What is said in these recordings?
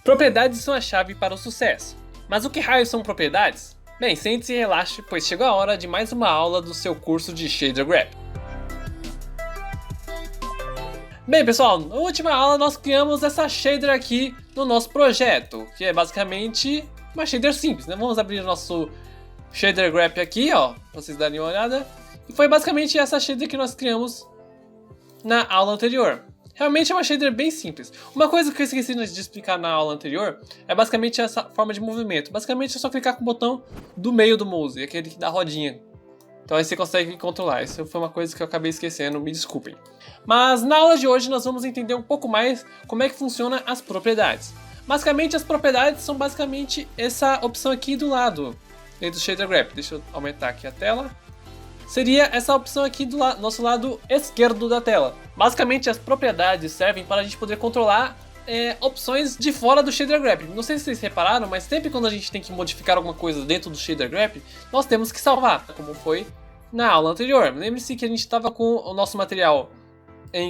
Propriedades são a chave para o sucesso. Mas o que raios são propriedades? Bem, sente-se e relaxe, pois chegou a hora de mais uma aula do seu curso de Shader Graph. Bem pessoal, na última aula nós criamos essa shader aqui no nosso projeto, que é basicamente uma shader simples, né? Vamos abrir o nosso Shader Graph aqui, ó, para vocês darem uma olhada. E foi basicamente essa shader que nós criamos na aula anterior. Realmente é uma shader bem simples. Uma coisa que eu esqueci de explicar na aula anterior é basicamente essa forma de movimento. Basicamente é só clicar com o botão do meio do mouse, aquele da rodinha. Então aí você consegue controlar. Isso foi uma coisa que eu acabei esquecendo, me desculpem. Mas na aula de hoje nós vamos entender um pouco mais como é que funciona as propriedades. Basicamente as propriedades são basicamente essa opção aqui do lado, dentro do Shader Graph. Deixa eu aumentar aqui a tela. Seria essa opção aqui do nosso lado esquerdo da tela. Basicamente as propriedades servem para a gente poder controlar opções de fora do Shader Graph. Não sei se vocês repararam, mas sempre quando a gente tem que modificar alguma coisa dentro do Shader Graph, nós temos que salvar, como foi na aula anterior. Lembre-se que a gente estava com o nosso material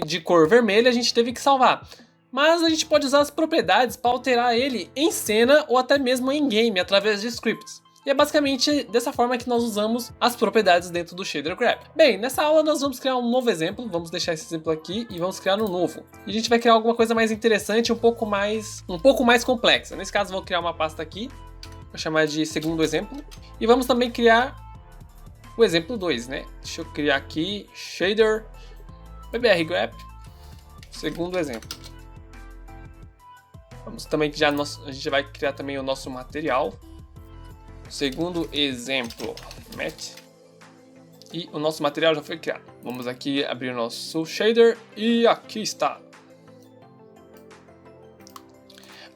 de cor vermelha, a gente teve que salvar. Mas a gente pode usar as propriedades para alterar ele em cena ou até mesmo em game, através de scripts. E é basicamente dessa forma que nós usamos as propriedades dentro do Shader Graph. Bem, nessa aula nós vamos criar um novo exemplo, vamos deixar esse exemplo aqui e vamos criar um novo. E a gente vai criar alguma coisa mais interessante, um pouco mais complexa. Nesse caso vou criar uma pasta aqui, vou chamar de segundo exemplo. E vamos também criar o exemplo 2, né? Deixa eu criar aqui, Shader BBR Graph, segundo exemplo. Vamos também criar, a gente vai criar também o nosso material. Segundo exemplo, Matte. E o nosso material já foi criado. Vamos aqui abrir o nosso shader e aqui está.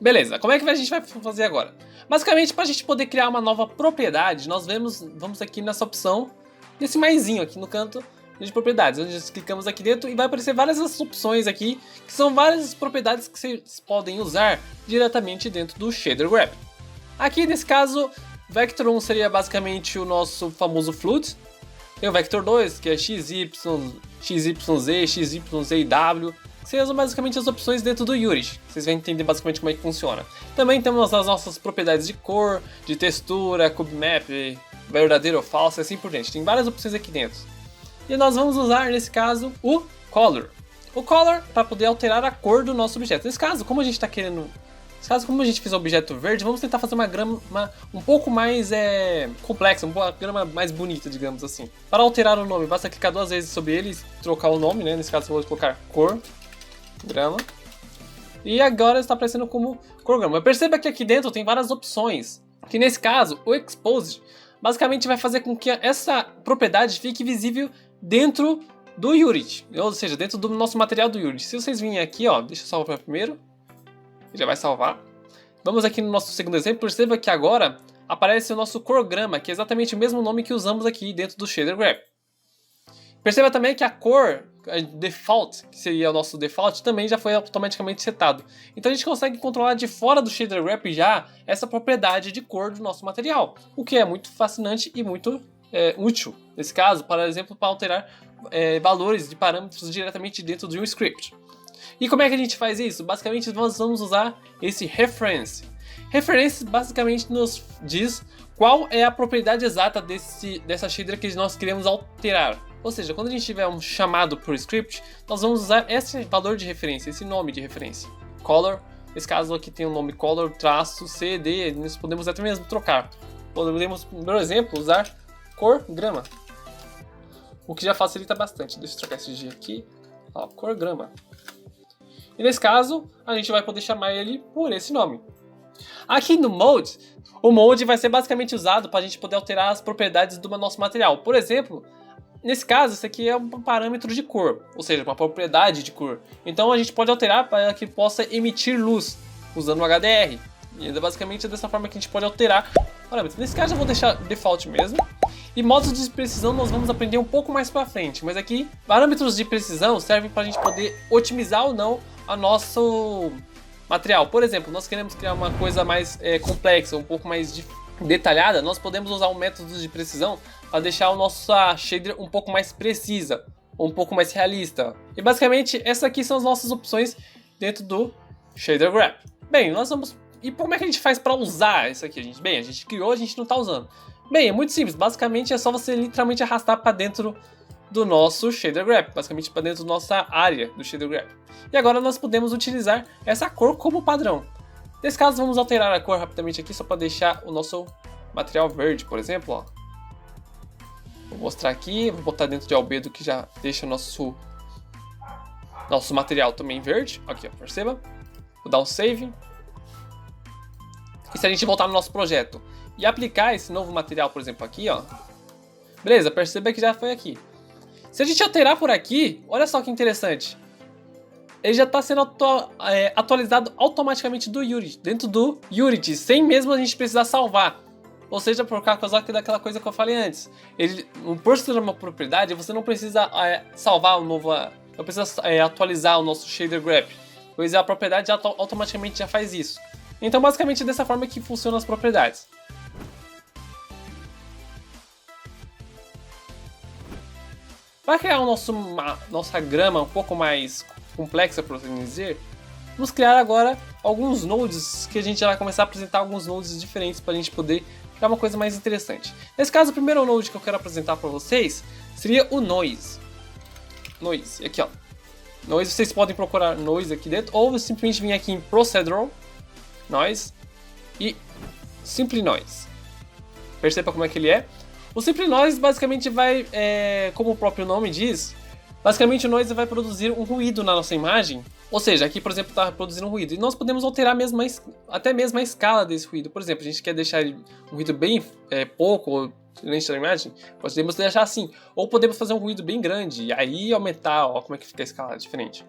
Beleza, como é que a gente vai fazer agora? Basicamente, para a gente poder criar uma nova propriedade, nós vamos aqui nessa opção, nesse maisinho aqui no canto de propriedades, onde nós clicamos aqui dentro e vai aparecer várias opções aqui, que são várias propriedades que vocês podem usar diretamente dentro do Shader Graph. Aqui nesse caso, Vector 1 seria basicamente o nosso famoso float. Tem o Vector 2, que é XY, XYZ, XYZW, que seriam basicamente as opções dentro do Unity. Vocês vão entender basicamente como é que funciona. Também temos as nossas propriedades de cor, de textura, cubemap, verdadeiro ou falso e assim por diante. Tem várias opções aqui dentro. E nós vamos usar, nesse caso, o Color. O Color para poder alterar a cor do nosso objeto. Nesse caso, como a gente está querendo... como a gente fez um objeto verde, vamos tentar fazer uma grama um pouco mais complexa, uma grama mais bonita, digamos assim. Para alterar o nome, basta clicar 2 vezes sobre ele e trocar o nome, né? Nesse caso, eu vou colocar cor, grama. E agora está aparecendo como cor grama. Perceba que aqui dentro tem várias opções. Que nesse caso, o Exposed basicamente vai fazer com que essa propriedade fique visível dentro do Unity. Ou seja, dentro do nosso material do Unity. Se vocês virem aqui, ó, deixa eu salvar primeiro. Já vai salvar. Vamos aqui no nosso segundo exemplo. Perceba que agora aparece o nosso Corgrama, que é exatamente o mesmo nome que usamos aqui dentro do Shader Graph. Perceba também que a cor default, que seria o nosso default, também já foi automaticamente setado. Então a gente consegue controlar de fora do Shader Graph já essa propriedade de cor do nosso material, o que é muito fascinante e muito útil. Nesse caso, por exemplo, para alterar valores de parâmetros diretamente dentro de um script. E como é que a gente faz isso? Basicamente nós vamos usar esse reference. Reference basicamente nos diz qual é a propriedade exata dessa shader que nós queremos alterar. Ou seja, quando a gente tiver um chamado por script, nós vamos usar esse valor de referência, esse nome de referência. Color, nesse caso aqui tem o nome color, traço, CD, nós podemos até mesmo trocar. Podemos, por exemplo, usar cor grama. O que já facilita bastante. Deixa eu trocar esse G aqui. Ó, cor grama. E nesse caso, a gente vai poder chamar ele por esse nome. Aqui no Mode, o Mode vai ser basicamente usado para a gente poder alterar as propriedades do nosso material. Por exemplo, nesse caso, isso aqui é um parâmetro de cor, ou seja, uma propriedade de cor. Então a gente pode alterar para que possa emitir luz, usando o HDR. E é basicamente dessa forma que a gente pode alterar parâmetros. Nesse caso eu vou deixar default mesmo. E modos de precisão nós vamos aprender um pouco mais para frente. Mas aqui, parâmetros de precisão servem para a gente poder otimizar ou não o nosso material. Por exemplo, nós queremos criar uma coisa mais complexa, um pouco mais detalhada. Nós podemos usar um método de precisão para deixar a nossa shader um pouco mais precisa, ou um pouco mais realista. E basicamente, essas aqui são as nossas opções dentro do Shader Graph. Bem, nós vamos E como é que a gente faz para usar isso aqui, gente? Bem, a gente criou, a gente não tá usando. Bem, é muito simples. Basicamente é só você literalmente arrastar para dentro do nosso Shader Graph. Basicamente para dentro da nossa área do Shader Graph. E agora nós podemos utilizar essa cor como padrão. Nesse caso, vamos alterar a cor rapidamente aqui, só para deixar o nosso material verde, por exemplo. Ó. Vou mostrar aqui, vou botar dentro de albedo que já deixa nosso material também verde. Aqui, ó, perceba. Vou dar um save. E se a gente voltar no nosso projeto e aplicar esse novo material, por exemplo, aqui, ó. Beleza, perceba que já foi aqui. Se a gente alterar por aqui, olha só que interessante. Ele já está sendo atualizado automaticamente do Unity, dentro do Unity, sem mesmo a gente precisar salvar. Ou seja, por causa daquela coisa que eu falei antes. Por ser uma propriedade, você não precisa salvar o novo... Não precisa atualizar o nosso Shader Graph, pois a propriedade automaticamente já faz isso. Então, basicamente, dessa forma que funcionam as propriedades. Para criar nossa grama um pouco mais complexa, por assim dizer, vamos criar agora alguns nodes, que a gente já vai começar a apresentar alguns nodes diferentes para a gente poder criar uma coisa mais interessante. Nesse caso, o primeiro node que eu quero apresentar para vocês seria o Noise. Noise, aqui ó. Noise, vocês podem procurar Noise aqui dentro, ou simplesmente vir aqui em Procedural, Noise e Simple Noise. Perceba como é que ele é. O Simple Noise basicamente vai, como o próprio nome diz, basicamente o Noise vai produzir um ruído na nossa imagem. Ou seja, aqui por exemplo está produzindo um ruído. E nós podemos alterar até mesmo a escala desse ruído. Por exemplo, a gente quer deixar um ruído bem pouco, ou silêncio da imagem, podemos deixar assim. Ou podemos fazer um ruído bem grande e aí aumentar, ó, como é que fica a escala diferente.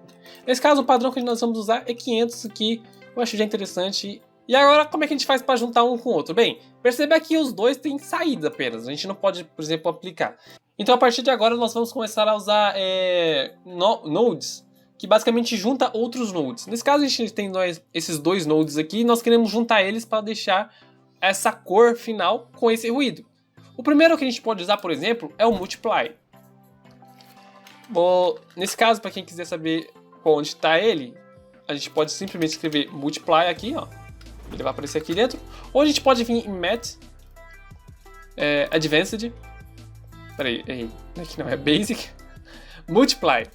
Nesse caso, o padrão que nós vamos usar é 500, que eu acho já interessante. E agora, como é que a gente faz para juntar um com o outro? Bem, perceba que os dois têm saída apenas. A gente não pode, por exemplo, aplicar. Então, a partir de agora, nós vamos começar a usar nodes, que basicamente junta outros nodes. Nesse caso, a gente tem esses dois nodes aqui e nós queremos juntar eles para deixar essa cor final com esse ruído. O primeiro que a gente pode usar, por exemplo, é o Multiply. Nesse caso, para quem quiser saber onde está ele, a gente pode simplesmente escrever Multiply aqui, ó. Ele vai aparecer aqui dentro. Ou a gente pode vir em Matte, Advanced. Peraí, errei. Aqui não, é Basic. Multiply.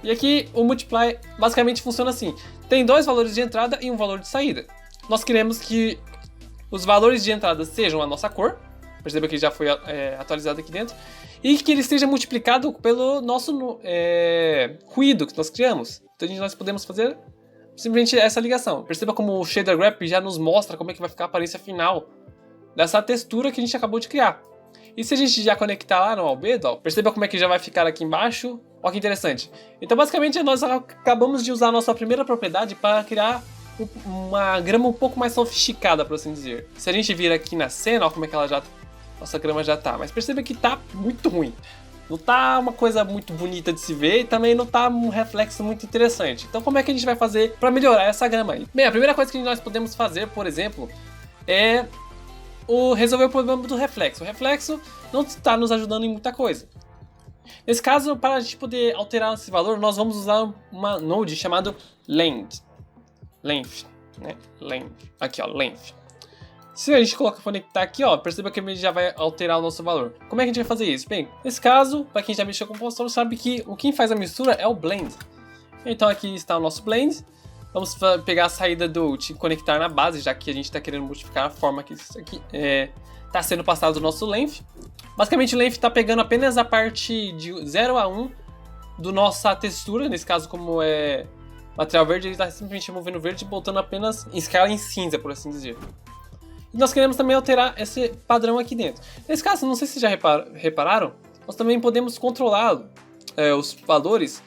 E aqui o Multiply basicamente funciona assim. Tem dois valores de entrada e um valor de saída. Nós queremos que os valores de entrada sejam a nossa cor. Perceba que já foi atualizado aqui dentro. E que ele esteja multiplicado pelo nosso ruído que nós criamos. Então nós podemos fazer simplesmente essa ligação. Perceba como o Shader Graph já nos mostra como é que vai ficar a aparência final dessa textura que a gente acabou de criar. E se a gente já conectar lá no albedo, ó, perceba como é que já vai ficar aqui embaixo. Olha que interessante. Então basicamente nós acabamos de usar a nossa primeira propriedade para criar uma grama um pouco mais sofisticada, por assim dizer. Se a gente vir aqui na cena, olha como é que nossa grama já tá. Mas perceba que tá muito ruim. Não tá uma coisa muito bonita de se ver e também não tá um reflexo muito interessante. Então como é que a gente vai fazer para melhorar essa grama aí? Bem, a primeira coisa que nós podemos fazer, por exemplo, é resolver o problema do reflexo. O reflexo não está nos ajudando em muita coisa. Nesse caso, para a gente poder alterar esse valor, nós vamos usar uma node chamada Length. Length, né? Length. Aqui, ó, Length. Se a gente conectar aqui, ó, perceba que ele já vai alterar o nosso valor. Como é que a gente vai fazer isso? Bem, nesse caso, para quem já mexeu com o compositor, sabe que quem faz a mistura é o Blend. Então aqui está o nosso Blend. Vamos pegar a saída do te conectar na base, já que a gente está querendo modificar a forma que isso aqui está sendo passado do nosso Length. Basicamente o Length está pegando apenas a parte de 0 a 1 do nossa textura. Nesse caso, como é material verde, ele está simplesmente movendo verde e botando apenas em escala em cinza, por assim dizer. E nós queremos também alterar esse padrão aqui dentro. Nesse caso, não sei se já repararam, nós também podemos controlar os valores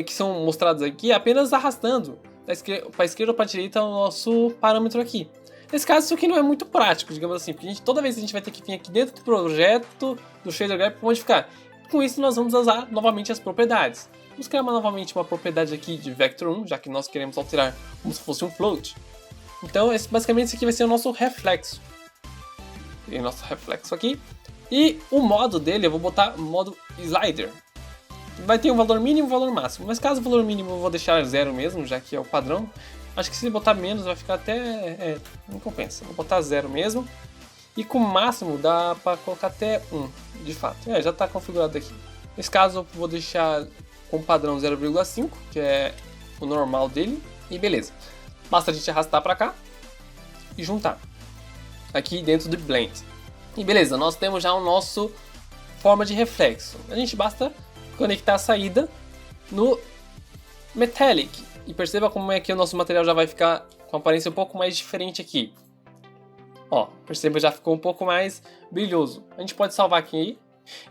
que são mostrados aqui apenas arrastando para a esquerda ou para a direita o nosso parâmetro aqui. Nesse caso, isso aqui não é muito prático, digamos assim, porque toda vez a gente vai ter que vir aqui dentro do projeto do Shader Graph para modificar. Com isso, nós vamos usar novamente as propriedades. Vamos criar novamente uma propriedade aqui de Vector 1, já que nós queremos alterar como se fosse um float. Então, basicamente, esse aqui vai ser o nosso reflexo. Tem o nosso reflexo aqui. E o modo dele, eu vou botar modo slider. Vai ter um valor mínimo e um valor máximo. Mas caso o valor mínimo eu vou deixar 0 mesmo, já que é o padrão. Acho que se botar menos vai ficar até... não compensa. Vou botar 0 mesmo. E com o máximo dá para colocar até 1, de fato. Já está configurado aqui. Nesse caso eu vou deixar com padrão 0,5, que é o normal dele. E beleza. Basta a gente arrastar para cá e juntar. Aqui dentro do Blend. E beleza, nós temos já o nosso forma de reflexo. A gente basta conectar a saída no Metallic. E perceba como é que o nosso material já vai ficar com aparência um pouco mais diferente aqui. Ó, perceba, já ficou um pouco mais brilhoso. A gente pode salvar aqui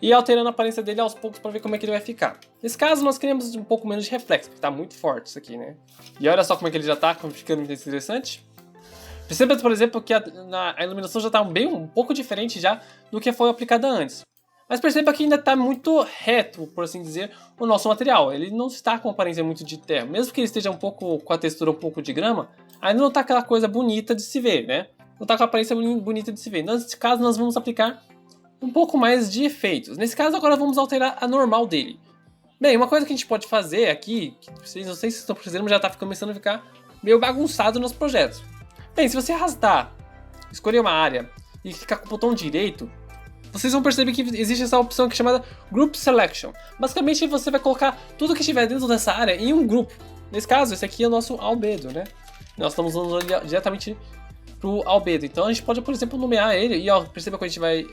e ir alterando a aparência dele aos poucos para ver como é que ele vai ficar. Nesse caso, nós queremos um pouco menos de reflexo, porque está muito forte isso aqui, né? E olha só como é que ele já está ficando muito interessante. Perceba, por exemplo, que a iluminação já está um pouco diferente já do que foi aplicada antes. Mas perceba que ainda está muito reto, por assim dizer, o nosso material. Ele não está com aparência muito de terra. Mesmo que ele esteja um pouco com a textura um pouco de grama, ainda não está aquela coisa bonita de se ver, né? Não está com a aparência bonita de se ver. Nesse caso, nós vamos aplicar um pouco mais de efeitos. Nesse caso, agora vamos alterar a normal dele. Bem, uma coisa que a gente pode fazer aqui, que não sei se vocês estão percebendo, mas já está começando a ficar meio bagunçado nos projetos. Bem, se você arrastar, escolher uma área e clicar com o botão direito, vocês vão perceber que existe essa opção que é chamada Group Selection. Basicamente, você vai colocar tudo que estiver dentro dessa área em um grupo. Nesse caso, esse aqui é o nosso albedo, né? Nós estamos usando ele diretamente para o albedo. Então, a gente pode, por exemplo, nomear ele e ó, perceba que a gente vai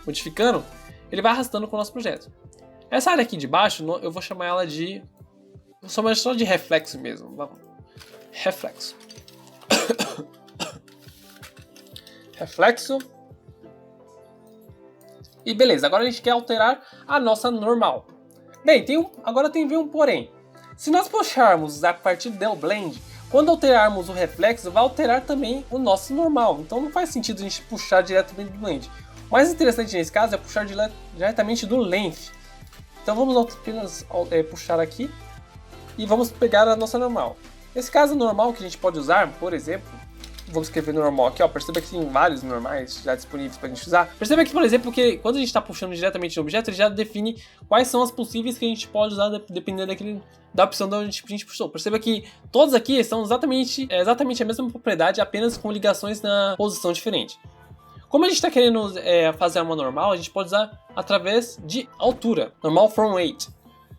modificando, ele vai arrastando com o nosso projeto. Essa área aqui de baixo, eu vou chamar ela de... Vou chamar só de reflexo mesmo. Vamos. Reflexo. Reflexo. E beleza, agora a gente quer alterar a nossa normal. Bem, agora tem um porém. Se nós puxarmos a partir do Blend, quando alterarmos o reflexo, vai alterar também o nosso normal. Então não faz sentido a gente puxar diretamente do Blend. O mais interessante nesse caso é puxar diretamente do Length. Então vamos apenas puxar aqui e vamos pegar a nossa normal. Nesse caso normal que a gente pode usar, por exemplo, vamos escrever normal aqui, ó. Perceba que tem vários normais já disponíveis para a gente usar. Perceba que, por exemplo, que quando a gente está puxando diretamente no objeto, ele já define quais são as possíveis que a gente pode usar dependendo da opção da onde a gente puxou. Perceba que todos aqui são exatamente a mesma propriedade, apenas com ligações na posição diferente. Como a gente está querendo fazer uma normal, a gente pode usar através de altura, normal from weight.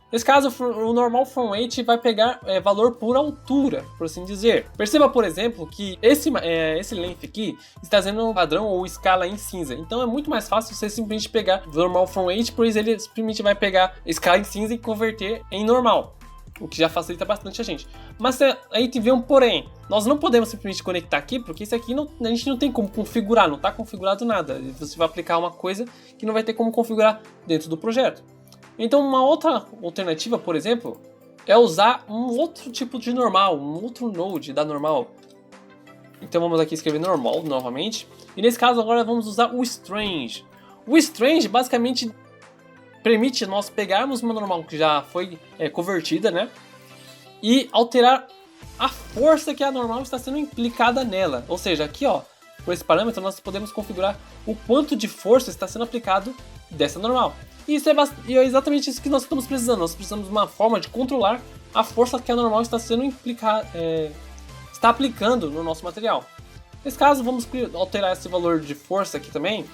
Nesse caso, o normal from weight vai pegar valor por altura, por assim dizer. Perceba, por exemplo, que esse length aqui está sendo um padrão ou escala em cinza. Então é muito mais fácil você simplesmente pegar normal from weight, pois ele simplesmente vai pegar escala em cinza e converter em normal. O que já facilita bastante a gente. Mas aí vem um porém. Nós não podemos simplesmente conectar aqui, porque isso aqui a gente não tem como configurar, não está configurado nada. Você vai aplicar uma coisa que não vai ter como configurar dentro do projeto. Então uma outra alternativa, por exemplo, é usar um outro tipo de normal, um outro node da normal. Então vamos aqui escrever normal novamente. E nesse caso agora vamos usar o strange. O strange basicamente permite nós pegarmos uma normal que já foi convertida, né? E alterar a força que a normal está sendo implicada nela. Ou seja, aqui ó, por esse parâmetro nós podemos configurar o quanto de força está sendo aplicado dessa normal. E isso é exatamente isso que nós estamos precisando. Nós precisamos de uma forma de controlar a força que a normal está sendo está aplicando no nosso material. Nesse caso, vamos alterar esse valor de força aqui também.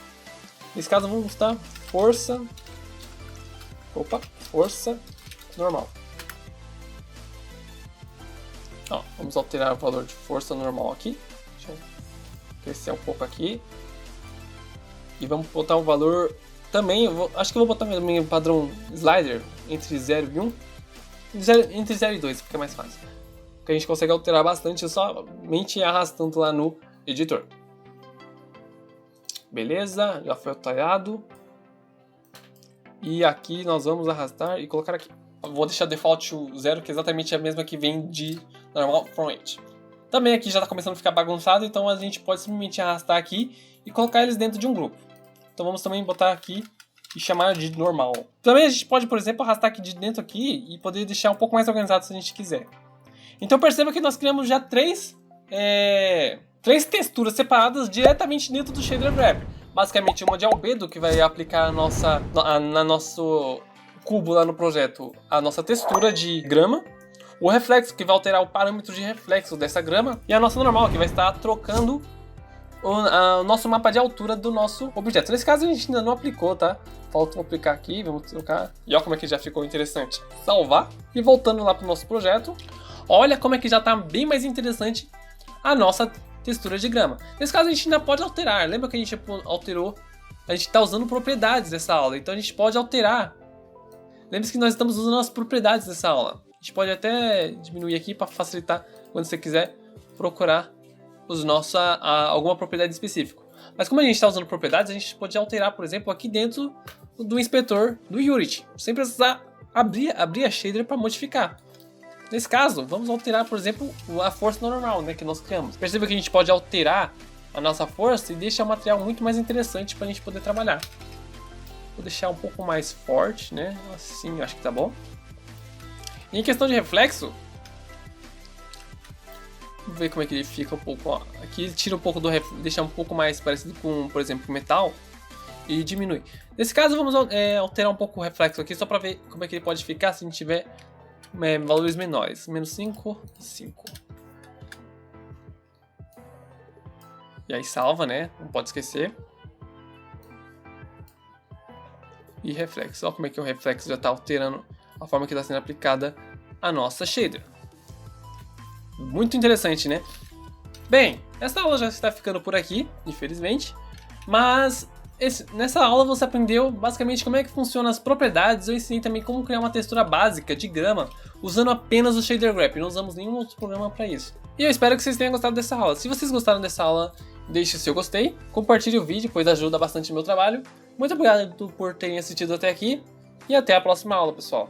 Nesse caso, vamos botar força normal. Ó, vamos alterar o valor de força normal aqui. Deixa eu crescer um pouco aqui. E vamos botar um valor também, acho que eu vou botar também o padrão slider entre 0 e 1. Entre 0 e 2, fica mais fácil. Porque a gente consegue alterar bastante somente arrastando lá no editor. Beleza, já foi alterado. E aqui nós vamos arrastar e colocar aqui. Eu vou deixar default 0, que é exatamente a mesma que vem de normal from weight. Também aqui já está começando a ficar bagunçado, então a gente pode simplesmente arrastar aqui e colocar eles dentro de um grupo. Então vamos também botar aqui e chamar de normal. Também a gente pode, por exemplo, arrastar aqui de dentro aqui e poder deixar um pouco mais organizado se a gente quiser. Então perceba que nós criamos já três texturas separadas diretamente dentro do Shader Wrapper. Basicamente uma de albedo, que vai aplicar na nosso cubo lá no projeto a nossa textura de grama. o reflexo, que vai alterar o parâmetro de reflexo dessa grama, e a nossa normal, que vai estar trocando o nosso mapa de altura do nosso objeto. Nesse caso a gente ainda não aplicou, tá? Falta aplicar aqui, vamos trocar. E olha como é que já ficou interessante. Salvar. E voltando lá para o nosso projeto, olha como é que já está bem mais interessante a nossa textura de grama. Nesse caso a gente ainda pode alterar. Lembra que a gente alterou? A gente está usando propriedades dessa aula, então a gente pode alterar. Lembre-se que nós estamos usando as propriedades dessa aula. A gente pode até diminuir aqui para facilitar quando você quiser procurar alguma propriedade específica. Mas como a gente está usando propriedades, a gente pode alterar, por exemplo, aqui dentro do inspetor do Unity, sem precisar abrir a shader para modificar. Nesse caso, vamos alterar, por exemplo, a força normal, né, que nós criamos. Perceba que a gente pode alterar a nossa força e deixar o material muito mais interessante para a gente poder trabalhar. Vou deixar um pouco mais forte, né? Assim, eu acho que tá bom. E em questão de reflexo, vamos ver como é que ele fica um pouco. Ó. Aqui ele tira um pouco do reflexo, deixa um pouco mais parecido com, por exemplo, metal e diminui. Nesse caso, vamos alterar um pouco o reflexo aqui só para ver como é que ele pode ficar se a gente tiver valores menores. Menos 5 e 5. E aí salva, né? Não pode esquecer. E reflexo. Olha como é que o reflexo já está alterando a forma que está sendo aplicada a nossa shader. Muito interessante, né? Bem, essa aula já está ficando por aqui, infelizmente. Mas nessa aula você aprendeu basicamente como é que funcionam as propriedades. Eu ensinei também como criar uma textura básica de grama usando apenas o Shader Graph. Não usamos nenhum outro programa para isso. E eu espero que vocês tenham gostado dessa aula. Se vocês gostaram dessa aula, deixe o seu gostei, compartilhe o vídeo, pois ajuda bastante o meu trabalho. Muito obrigado por terem assistido até aqui e até a próxima aula, pessoal.